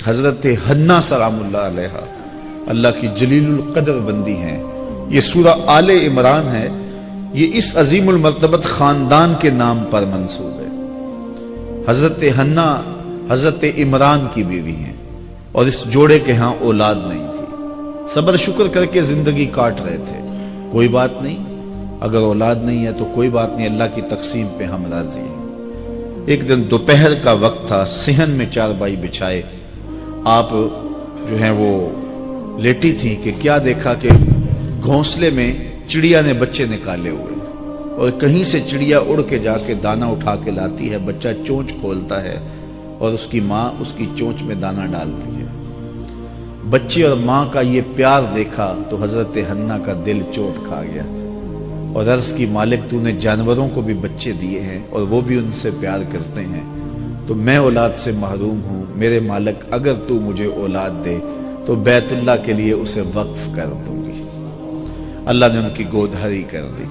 حضرت حنا سلام اللہ علیہ اللہ کی جلیل القدر بندی ہیں. یہ سورہ آل عمران ہے. یہ اس عظیم المرتبت خاندان کے نام پر منسوب ہے. حضرت حنا حضرت عمران کی بیوی ہیں اور اس جوڑے کے ہاں اولاد نہیں تھی. صبر شکر کر کے زندگی کاٹ رہے تھے. کوئی بات نہیں، اگر اولاد نہیں ہے تو کوئی بات نہیں، اللہ کی تقسیم پہ ہم راضی ہیں. ایک دن دوپہر کا وقت تھا. صحن میں چارپائی بچھائے آپ جو ہیں وہ لیٹی تھی کہ کیا دیکھا کہ گھونسلے میں چڑیا نے بچے نکالے ہوئے اور کہیں سے چڑیا اڑ کے جا کے دانا اٹھا کے لاتی ہے. بچہ چونچ کھولتا ہے اور اس کی ماں اس کی چونچ میں دانا ڈالتی ہے. بچے اور ماں کا یہ پیار دیکھا تو حضرت حنا کا دل چوٹ کھا گیا اور عرض کی مالک تو نے جانوروں کو بھی بچے دیے ہیں اور وہ بھی ان سے پیار کرتے ہیں، تو میں اولاد سے محروم ہوں. میرے مالک اگر تو مجھے اولاد دے تو بیت اللہ کے لیے اسے وقف کر دوں گی. اللہ نے ان کی گود ہری کر دی.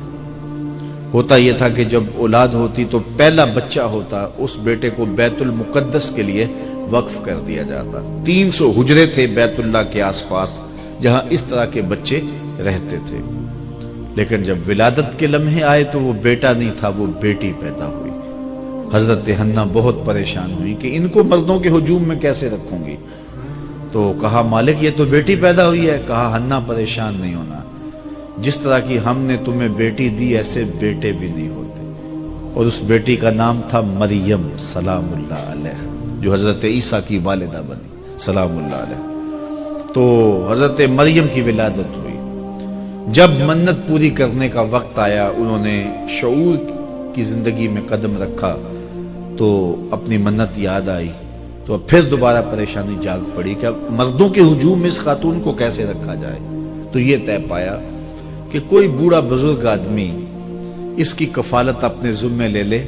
ہوتا یہ تھا کہ جب اولاد ہوتی تو پہلا بچہ ہوتا اس بیٹے کو بیت المقدس کے لیے وقف کر دیا جاتا. 300 حجرے تھے بیت اللہ کے آس پاس جہاں اس طرح کے بچے رہتے تھے. لیکن جب ولادت کے لمحے آئے تو وہ بیٹا نہیں تھا، وہ بیٹی پیدا ہوئی. حضرت حنا بہت پریشان ہوئی کہ ان کو مردوں کے ہجوم میں کیسے رکھوں گی. تو کہا مالک یہ تو بیٹی پیدا ہوئی ہے. کہا حنا پریشان نہیں ہونا، جس طرح کی ہم نے تمہیں بیٹی دی ایسے بیٹے بھی نہیں ہوتے. اور اس بیٹی کا نام تھا مریم سلام اللہ علیہ، جو حضرت عیسیٰ کی والدہ بنی سلام اللہ علیہ. تو حضرت مریم کی ولادت ہوئی. جب منت پوری کرنے کا وقت آیا، انہوں نے شعور کی زندگی میں قدم رکھا تو اپنی منت یاد آئی تو پھر دوبارہ پریشانی جاگ پڑی کہ اب مردوں کے ہجوم میں اس خاتون کو کیسے رکھا جائے. تو یہ طے پایا کہ کوئی بوڑھا بزرگ آدمی اس کی کفالت اپنے ذمے لے لے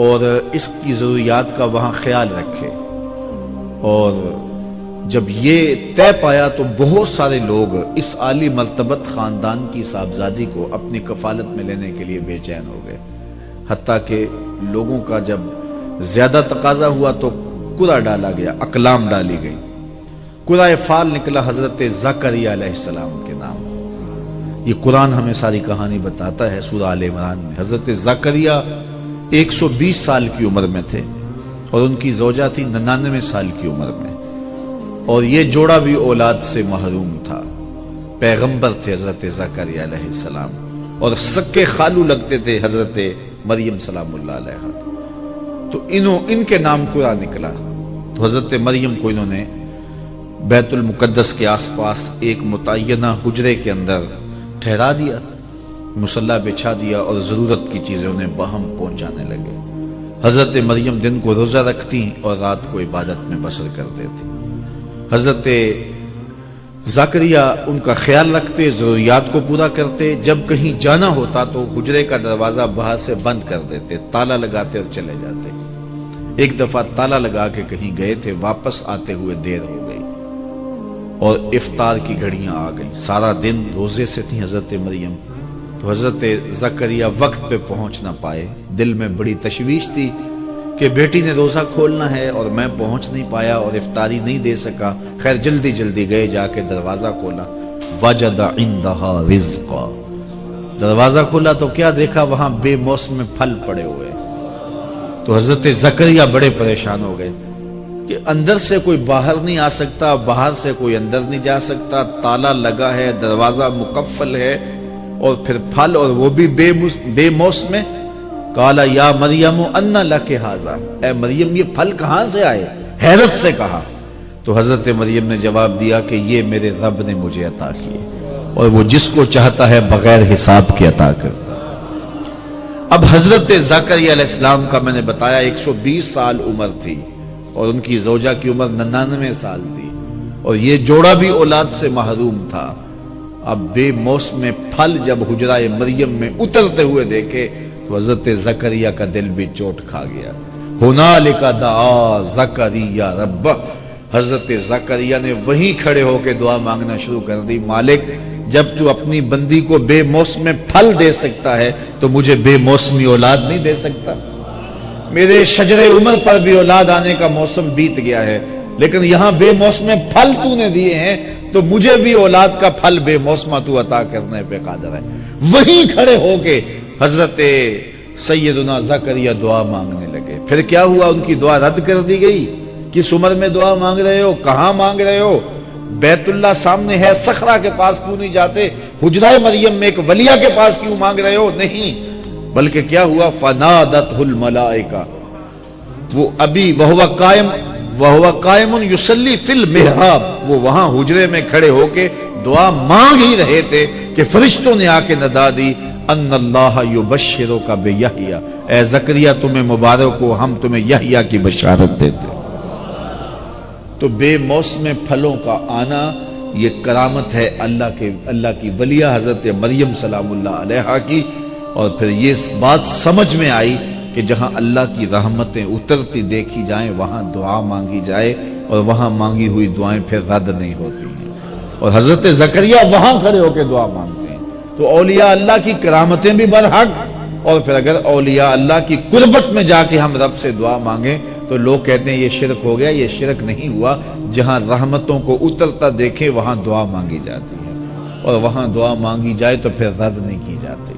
اور اس کی ضروریات کا وہاں خیال رکھے. اور جب یہ طے پایا تو بہت سارے لوگ اس عالی مرتبت خاندان کی صاحبزادی کو اپنی کفالت میں لینے کے لیے بے چین ہو گئے. حتیٰ کہ لوگوں کا جب زیادہ تقاضا ہوا تو قرعہ ڈالا گیا، اقلام ڈالی گئی. قرعہ فال نکلا حضرت زکریا علیہ السلام کے نام. یہ قرآن ہمیں ساری کہانی بتاتا ہے. سورہ آل عمران میں حضرت زکریا 120 سال کی عمر میں تھے اور ان کی زوجہ تھی 99 سال کی عمر میں، اور یہ جوڑا بھی اولاد سے محروم تھا. پیغمبر تھے حضرت زکریا علیہ السلام اور سکے خالو لگتے تھے حضرت مریم سلام اللہ علیہ. تو ان کے نام قرعہ نکلا تو حضرت مریم کو انہوں نے بیت المقدس کے آس پاس ایک متعینہ حجرے کے اندر ٹھہرا دیا، مصلی بچھا دیا اور ضرورت کی چیزیں انہیں باہم پہنچانے لگے. حضرت مریم دن کو روزہ رکھتی اور رات کو عبادت میں بسر کرتے تھے. حضرت زکریا ان کا خیال رکھتے، ضروریات کو پورا کرتے. جب کہیں جانا ہوتا تو حجرے کا دروازہ باہر سے بند کر دیتے، تالا لگاتے اور چلے جاتے. ایک دفعہ تالا لگا کے کہیں گئے تھے، واپس آتے ہوئے دیر ہو گئی اور افطار کی گھڑیاں آ گئی. سارا دن روزے سے تھی حضرت مریم. تو حضرت زکریا وقت پہ پہنچ نہ پائے. دل میں بڑی تشویش تھی کہ بیٹی نے روزہ کھولنا ہے اور میں پہنچ نہیں پایا اور افطاری نہیں دے سکا. خیر جلدی جلدی گئے، جا کے دروازہ کھولا. وجد عندها رزقا. دروازہ کھولا تو کیا دیکھا، وہاں بے موسم پھل پڑے ہوئے. تو حضرت زکریا بڑے پریشان ہو گئے کہ اندر سے کوئی باہر نہیں آ سکتا، باہر سے کوئی اندر نہیں جا سکتا، تالا لگا ہے، دروازہ مقفل ہے اور پھر پھل اور وہ بھی بے موسم. قال یا مریم ان لک ھذا. اے مریم یہ پھل کہاں سے آئے؟ حیرت سے کہا. تو حضرت مریم نے جواب دیا کہ یہ میرے رب نے مجھے عطا کیے اور وہ جس کو چاہتا ہے بغیر حساب کے عطا کرتا. اب حضرت زکریا علیہ السلام کا میں نے بتایا 120 سال عمر تھی اور ان کی زوجہ کی عمر 99 سال تھی اور یہ جوڑا بھی اولاد سے محروم تھا. اب بے موسم پھل جب حجرہ مریم میں اترتے ہوئے دیکھے تو حضرت زکریا کا دل بھی چوٹ کھا گیا. ہنالک دعا زکریا رب. حضرت زکریا نے وہیں کھڑے ہو کے دعا مانگنا شروع کر دی. مالک جب تو اپنی بندی کو بے موسم پھل دے سکتا ہے تو مجھے بے موسمی اولاد نہیں دے سکتا؟ میرے شجر عمر پر بھی اولاد آنے کا موسم بیت گیا ہے لیکن یہاں بے موسم پھل تو نے دیے ہیں تو مجھے بھی اولاد کا پھل بے موسمہ تو عطا کرنے پہ قادر ہے. وہیں کھڑے ہو کے حضرت سیدنا زکریا دعا مانگنے لگے. پھر کیا ہوا؟ ان کی دعا رد کر دی گئی. کس عمر میں دعا مانگ رہے ہو؟ کہاں مانگ رہے ہو؟ بیت اللہ سامنے ہے، صخرہ کے پاس کیوں نہیں جاتے؟ حجرہ مریم میں ایک ولیہ کے پاس کیوں مانگ رہے ہو؟ نہیں، بلکہ کیا ہوا؟ فنادتہ الملائکہ، وہ ابھی وہو قائم یصلی فی المحراب، وہ وہاں حجرے میں کھڑے ہو کے دعا مانگ ہی رہے تھے کہ فرشتوں نے آ کے ندا دی ان اللہ یبشرک بیحییٰ، اے زکریا تمہیں مبارک ہو، ہم تمہیں یحییٰ کی بشارت دیتے. تو بے موسم پھلوں کا آنا یہ کرامت ہے اللہ کی ولیہ حضرت مریم سلام اللہ علیہا کی. اور پھر یہ بات سمجھ میں آئی کہ جہاں اللہ کی رحمتیں اترتی دیکھی جائیں وہاں دعا مانگی جائے، اور وہاں مانگی ہوئی دعائیں پھر رد نہیں ہوتی ہیں. اور حضرت زکریا وہاں کھڑے ہو کے دعا مانگتے ہیں. تو اولیاء اللہ کی کرامتیں بھی برحق، اور پھر اگر اولیاء اللہ کی قربت میں جا کے ہم رب سے دعا مانگیں تو لوگ کہتے ہیں یہ شرک ہو گیا. یہ شرک نہیں ہوا. جہاں رحمتوں کو اترتا دیکھے وہاں دعا مانگی جاتی ہے، اور وہاں دعا مانگی جائے تو پھر رد نہیں کی جاتی.